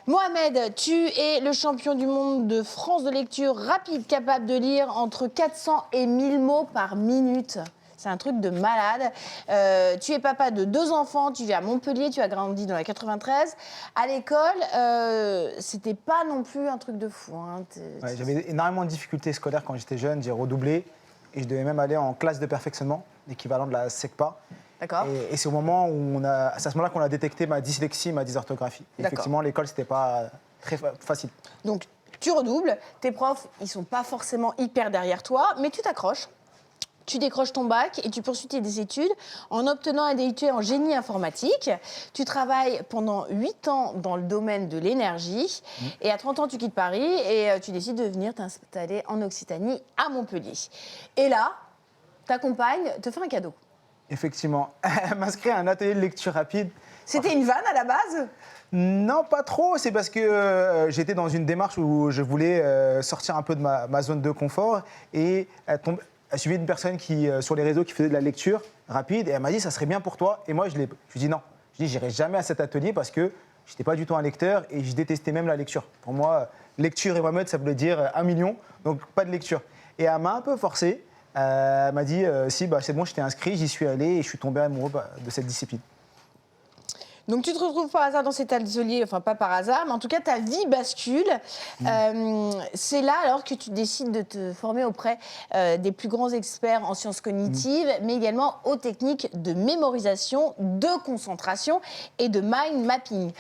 Mohamed, tu es le champion du monde de France de lecture rapide, capable de lire entre 400 et 1000 mots par minute. C'est un truc de malade. Tu es papa de 2 enfants, tu vis à Montpellier, tu as grandi dans la 93. À l'école, c'était pas non plus un truc de fou. Hein. Ouais, j'avais énormément de difficultés scolaires quand j'étais jeune, j'ai redoublé et je devais même aller en classe de perfectionnement, l'équivalent de la SECPA. D'accord. Et c'est au moment où c'est à ce moment-là qu'on a détecté ma dyslexie, ma dysorthographie. Effectivement, l'école, c'était pas très facile. Donc, tu redoubles, tes profs, ils sont pas forcément hyper derrière toi, mais tu t'accroches. Tu décroches ton bac et tu poursuis tes études en obtenant un DUT en génie informatique. Tu travailles pendant 8 ans dans le domaine de l'énergie. Et à 30 ans, tu quittes Paris et tu décides de venir t'installer en Occitanie, à Montpellier. Et là, ta compagne te fait un cadeau. Effectivement, elle m'inscrit à un atelier de lecture rapide. C'était une vanne à la base ? Non, pas trop. C'est parce que j'étais dans une démarche où je voulais sortir un peu de ma zone de confort. Et elle suivait une personne sur les réseaux qui faisait de la lecture rapide. Et elle m'a dit, ça serait bien pour toi. Et moi, je lui ai dit non. Je lui ai dit, j'irai jamais à cet atelier parce que je n'étais pas du tout un lecteur et je détestais même la lecture. Pour moi, lecture et Mohamed, ça voulait dire 1 million. Donc, pas de lecture. Et elle m'a un peu forcé. Elle m'a dit, si, c'est bon, je t'ai inscrit, j'y suis allé et je suis tombé amoureux de cette discipline. Donc tu te retrouves par hasard dans cet atelier, enfin pas par hasard, mais en tout cas ta vie bascule. C'est là alors que tu décides de te former auprès des plus grands experts en sciences cognitives, mais également aux techniques de mémorisation, de concentration et de mind mapping.